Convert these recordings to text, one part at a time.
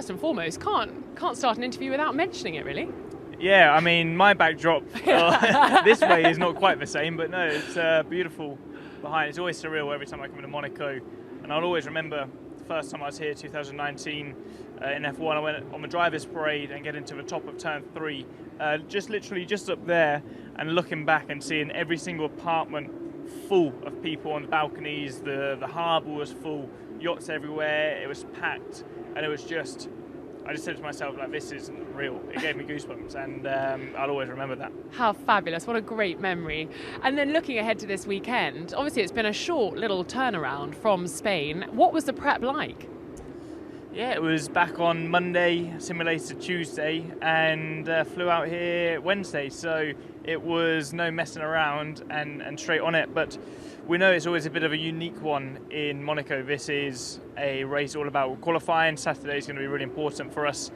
First and foremost, can't start an interview without mentioning it, really. Yeah, I mean, my backdrop this way is not quite the same, but no, it's beautiful behind. It's always surreal every time I come into Monaco, and I'll always remember the first time I was here, 2019, in F1. I went on the driver's parade and get into the top of turn 3, literally just up there, and looking back and seeing every single apartment full of people on the balconies. The harbour was full, yachts everywhere. It was packed, and it was just. I just said to myself, like, this isn't real. It gave me goosebumps, and I'll always remember that. How fabulous. What a great memory. And then looking ahead to this weekend, obviously it's been a short little turnaround from Spain. What was the prep like? Yeah, it was back on Monday, simulated Tuesday, and flew out here Wednesday. So it was no messing around and straight on it. But we know it's always a bit of a unique one in Monaco. This is a race all about qualifying. Saturday is going to be really important for us.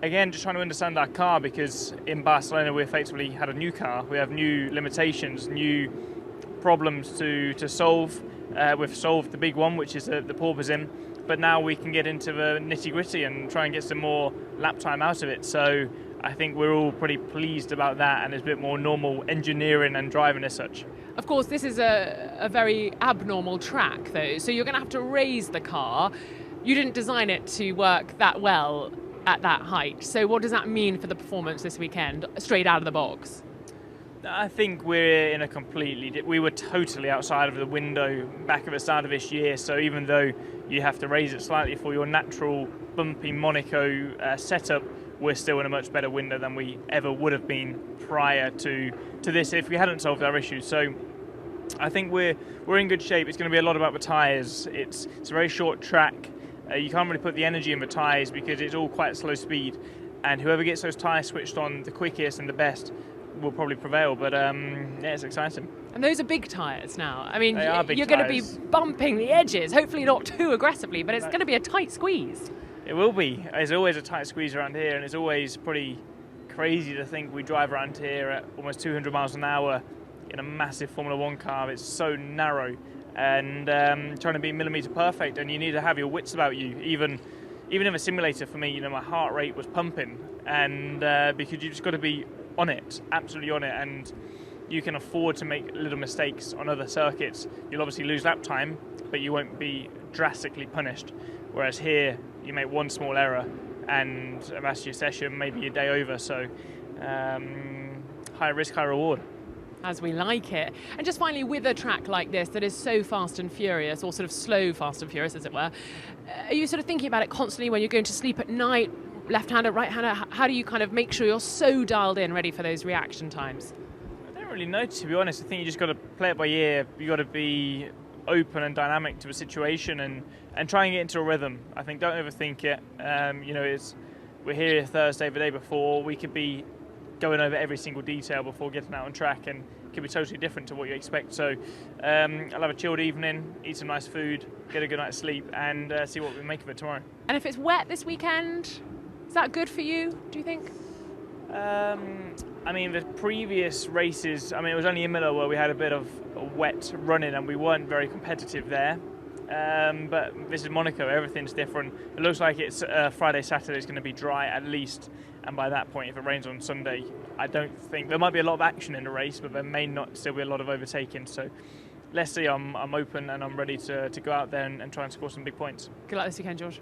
Again, just trying to understand our car, because in Barcelona we effectively had a new car. We have new limitations, new problems to solve. We've solved the big one, which is the porpoising, but now we can get into the nitty-gritty and try and get some more lap time out of it. So I think we're all pretty pleased about that, and there's a bit more normal engineering and driving as such. Of course, this is a very abnormal track, though, so you're going to have to raise the car. You didn't design it to work that well at that height. So what does that mean for the performance this weekend, straight out of the box? I think we're in a we were totally outside of the window back at the start of this year, so even though you have to raise it slightly for your natural bumpy Monaco setup, we're still in a much better window than we ever would have been prior to this if we hadn't solved our issues. So I think we're in good shape. It's going to be a lot about the tyres. It's a very short track. You can't really put the energy in the tyres because it's all quite slow speed, and whoever gets those tyres switched on the quickest and the best will probably prevail. But yeah, it's exciting. And those are big tyres now. I mean, They are big you're going to tyres. be bumping the edges, hopefully not too aggressively, but it's going to be a tight squeeze. It will be. There's always a tight squeeze around here, and it's always pretty crazy to think we drive around here at almost 200 miles an hour in a massive Formula One car. It's so narrow, and trying to be millimetre perfect, and you need to have your wits about you. Even in a simulator, for me, my heart rate was pumping, and because you just got to be on it, absolutely on it, and you can afford to make little mistakes on other circuits. You'll obviously lose lap time, but you won't be drastically punished. Whereas here, you make one small error, and that's your session, maybe your day over. So high risk, high reward. As we like it. And just finally, with a track like this that is so fast and furious, or sort of slow fast and furious as it were, are you sort of thinking about it constantly when you're going to sleep at night, left-hander, right-hander? How do you kind of make sure you're so dialed in, ready for those reaction times? I don't really know, to be honest. I think you just got to play it by ear. You got to be open and dynamic to the situation and try and get into a rhythm. I think don't overthink it. We're here Thursday, the day before. We could be going over every single detail before getting out on track, and it could be totally different to what you expect. So I'll have a chilled evening, eat some nice food, get a good night's sleep, and see what we make of it tomorrow. And if it's wet this weekend, is that good for you, do you think? I mean, the previous races, it was only in Imola where we had a bit of a wet running and we weren't very competitive there. But this is Monaco, everything's different. It looks like it's Friday, Saturday is going to be dry at least. And by that point, if it rains on Sunday, I don't think there might be a lot of action in the race, but there may not still be a lot of overtaking. So let's see, I'm open and I'm ready to go out there and try and score some big points. Good luck this weekend, George.